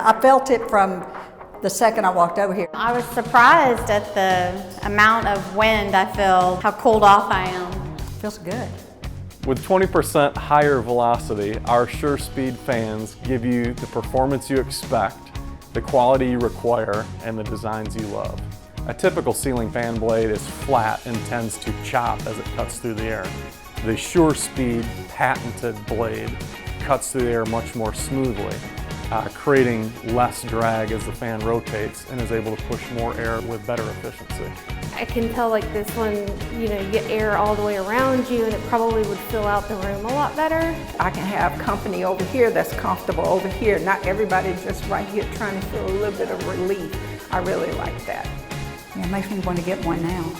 I felt it from the second I walked over here. I was surprised at the amount of wind I feel, how cooled off I am. Feels good. With 20% higher velocity, our SureSpeed fans give you the performance you expect, the quality you require, and the designs you love. A typical ceiling fan blade is flat and tends to chop as it cuts through the air. The SureSpeed patented blade cuts through the air much more smoothly, creating less drag as the fan rotates and is able to push more air with better efficiency. I can tell like this one, you know, you get air all the way around you and it probably would fill out the room a lot better. I can have company over here that's comfortable over here. Not everybody's just right here trying to feel a little bit of relief. I really like that. Yeah, it makes me want to get one now.